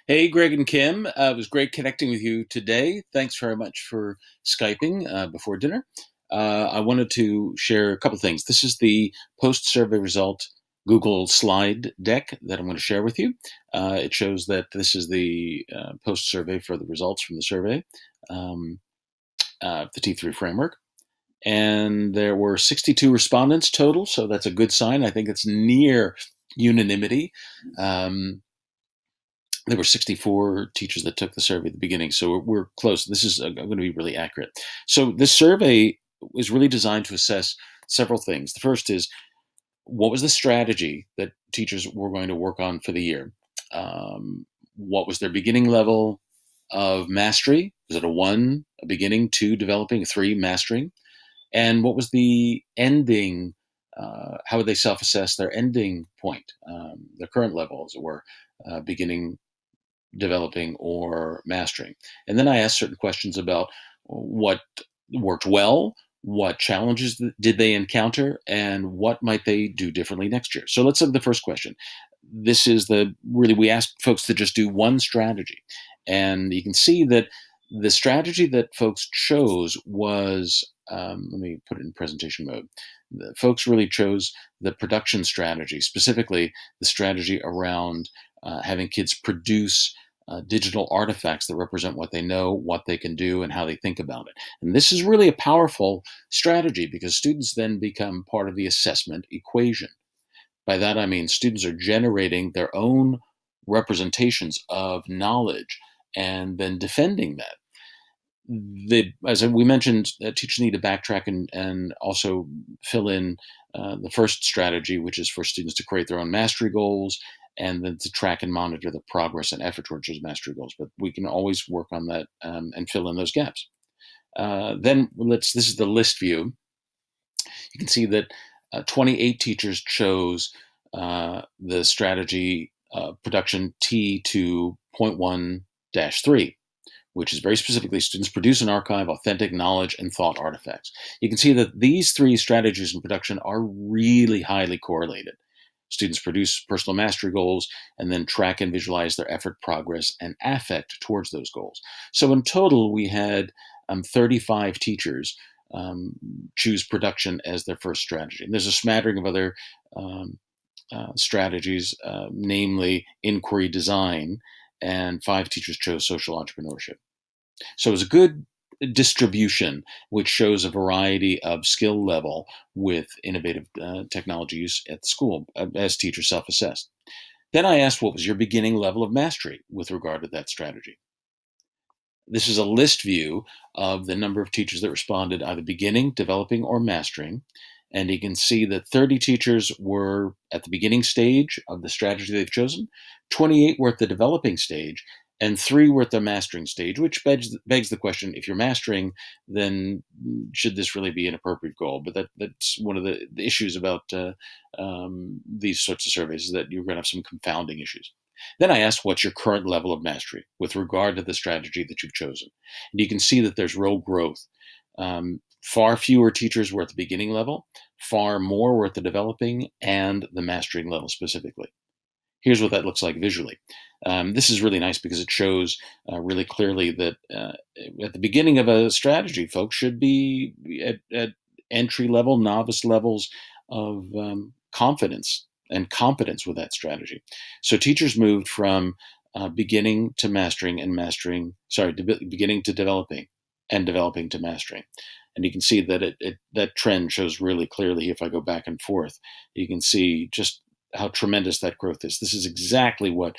Hey, Greg and Kim. It was great connecting with you today. Thanks very much for Skyping before dinner. I wanted to share a couple of things. This is the post-survey result Google slide deck that I'm going to share with you. It shows that this is the post-survey for the results from the survey, um, the T3 framework. And there were 62 respondents total, so that's a good sign. I think it's near unanimity. Um, there were 64 teachers that took the survey at the beginning, so we're close. This is going to be really accurate. So this survey is really designed to assess several things. The first is, what was the strategy that teachers were going to work on for the year? What was their beginning level of mastery? Was it a 1, a beginning, 2, developing, 3, mastering? And what was the ending? How would they self-assess their ending point, their current level, as it were, beginning, developing, or mastering? And then I asked certain questions about what worked well, what challenges did they encounter, and what might they do differently next year. So let's look at the first question. This is we asked folks to just do one strategy. And you can see that the strategy that folks chose was, let me put it in presentation mode. The folks really chose the production strategy, specifically the strategy around having kids produce digital artifacts that represent what they know, what they can do, and how they think about it. And this is really a powerful strategy because students then become part of the assessment equation. By that I mean students are generating their own representations of knowledge and then defending that. As we mentioned, teachers need to backtrack and also fill in the first strategy, which is for students to create their own mastery goals and then to track and monitor the progress and effort towards those mastery goals. But we can always work on that and fill in those gaps. This is the list view. You can see that 28 teachers chose the strategy production T to 0.1-3, which is very specifically students produce and archive authentic knowledge and thought artifacts. You can see that these three strategies in production are really highly correlated. Students produce personal mastery goals and then track and visualize their effort, progress, and affect towards those goals. So in total, we had 35 teachers choose production as their first strategy. And there's a smattering of other strategies, namely inquiry design, and 5 teachers chose social entrepreneurship. So it was a good distribution, which shows a variety of skill level with innovative technology use at the school as teachers self-assessed. Then I asked, what was your beginning level of mastery with regard to that strategy? This is a list view of the number of teachers that responded either beginning, developing, or mastering. And you can see that 30 teachers were at the beginning stage of the strategy they've chosen, 28 were at the developing stage, and 3 were at the mastering stage, which begs the question, if you're mastering, then should this really be an appropriate goal? But that's one of the issues about these sorts of surveys, is that you're going to have some confounding issues. Then I asked, what's your current level of mastery with regard to the strategy that you've chosen? And you can see that there's real growth. Far fewer teachers were at the beginning level, far more were at the developing and the mastering level specifically. Here's what that looks like visually. This is really nice because it shows really clearly that at the beginning of a strategy, folks should be at entry level, novice levels of confidence and competence with that strategy. So teachers moved from beginning to mastering and beginning to developing and developing to mastering. And you can see that that trend shows really clearly. If I go back and forth, you can see just how tremendous that growth is. This is exactly what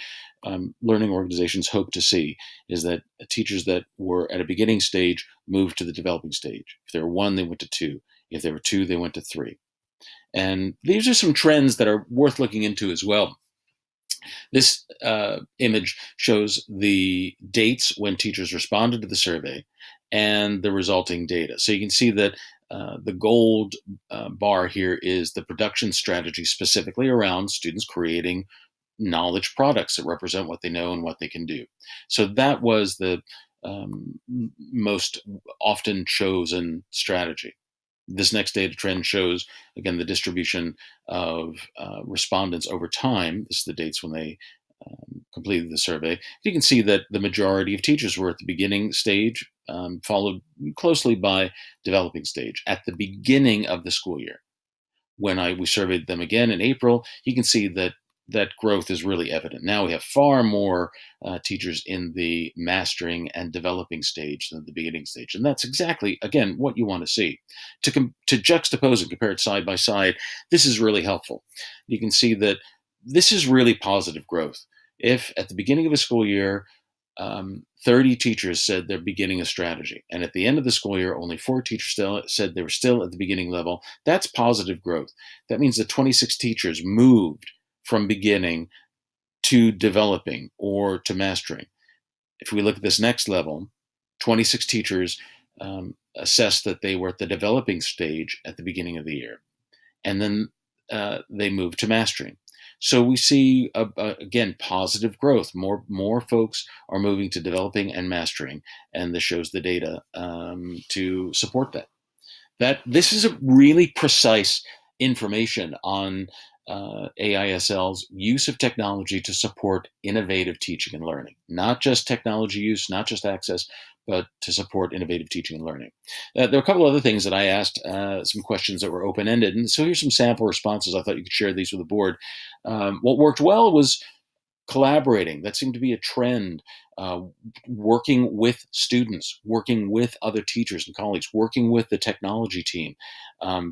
learning organizations hope to see, is that teachers that were at a beginning stage moved to the developing stage. If they were 1, they went to 2. If they were 2, they went to 3. And these are some trends that are worth looking into as well. This image shows the dates when teachers responded to the survey and the resulting data. So you can see that the gold bar here is the production strategy, specifically around students creating knowledge products that represent what they know and what they can do. So that was the most often chosen strategy. This next data trend shows, again, the distribution of respondents over time. This is the dates when they completed the survey, you can see that the majority of teachers were at the beginning stage, followed closely by developing stage at the beginning of the school year. When we surveyed them again in April, you can see that that growth is really evident. Now we have far more teachers in the mastering and developing stage than the beginning stage, and that's exactly, again, what you want to see. To juxtapose and compare it side by side, this is really helpful. You can see that this is really positive growth. If at the beginning of a school year 30 teachers said they're beginning a strategy. And at the end of the school year, only 4 teachers said they were still at the beginning level. That's positive growth. That means that 26 teachers moved from beginning to developing or to mastering. If we look at this next level, 26 teachers assessed that they were at the developing stage at the beginning of the year. And then they moved to mastering. So we see, again, positive growth. More folks are moving to developing and mastering, and this shows the data to support that. That this is a really precise information on AISL's use of technology to support innovative teaching and learning. Not just technology use, not just access, but to support innovative teaching and learning. There were a couple other things that I asked, some questions that were open-ended. And so here's some sample responses. I thought you could share these with the board. What worked well was collaborating. That seemed to be a trend. Working with students, working with other teachers and colleagues, working with the technology team.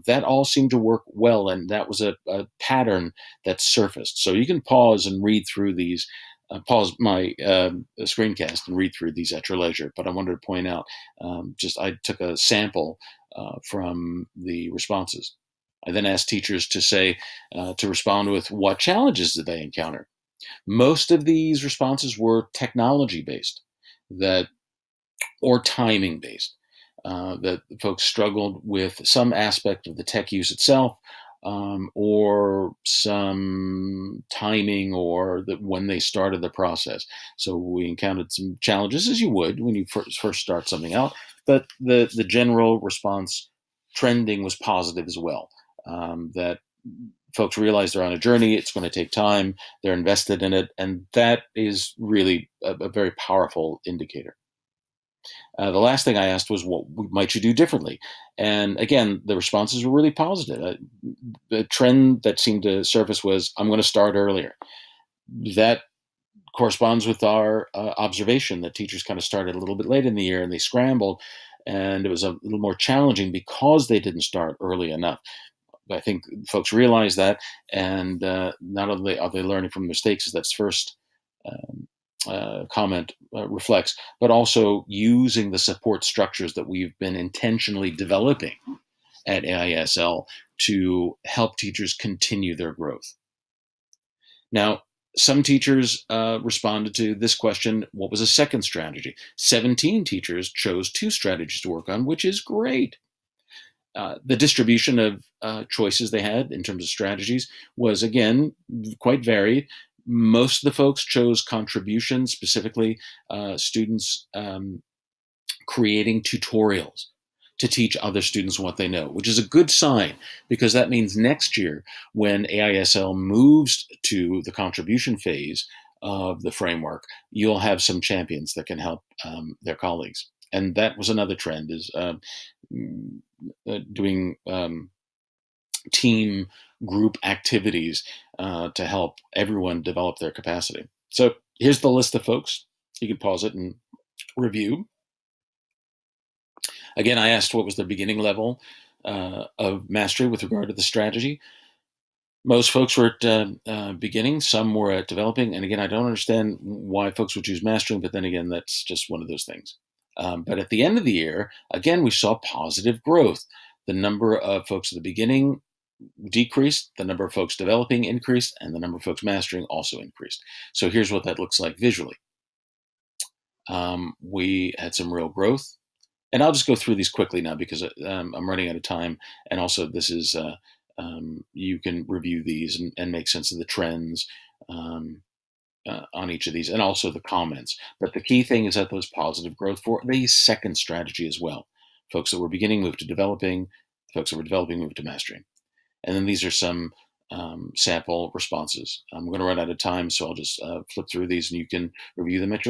That all seemed to work well, and that was a pattern that surfaced. So you can pause and read through these, pause my screencast and read through these at your leisure. But I wanted to point out, I took a sample from the responses. I then asked teachers to respond with what challenges did they encounter. Most of these responses were technology based, or timing based. That folks struggled with some aspect of the tech use itself, or some timing, or when they started the process. So we encountered some challenges, as you would when you first start something out. But the general response trending was positive as well. That folks realize they're on a journey. It's going to take time. They're invested in it. And that is really a very powerful indicator. The last thing I asked was, what might you do differently? And again, the responses were really positive. The trend that seemed to surface was, I'm going to start earlier. That corresponds with our observation that teachers kind of started a little bit late in the year and they scrambled. And it was a little more challenging because they didn't start early enough. I think folks realize that, and not only are they learning from mistakes, as that's first comment reflects, but also using the support structures that we've been intentionally developing at AISL to help teachers continue their growth. Now, some teachers responded to this question, what was a second strategy? 17 teachers chose 2 strategies to work on, which is great. The distribution of choices they had in terms of strategies was, again, quite varied. Most of the folks chose contribution, specifically students creating tutorials to teach other students what they know, which is a good sign, because that means next year, when AISL moves to the contribution phase of the framework, you'll have some champions that can help their colleagues. And that was another trend, is doing team group activities to help everyone develop their capacity. So here's the list of folks. You can pause it and review. Again, I asked what was the beginning level of mastery with regard to the strategy. Most folks were at beginning, some were at developing. And again, I don't understand why folks would choose mastering, but then again, that's just one of those things. But at the end of the year, again, we saw positive growth. The number of folks at the beginning decreased, the number of folks developing increased, and the number of folks mastering also increased. So here's what that looks like visually. We had some real growth. And I'll just go through these quickly now because I'm running out of time. And also, this is you can review these and make sense of the trends on each of these, and also the comments. But the key thing is that those positive growth for the second strategy as well. Folks that were beginning moved to developing. Folks that were developing moved to mastering. And then these are some sample responses. I'm going to run out of time, so I'll just flip through these and you can review them at your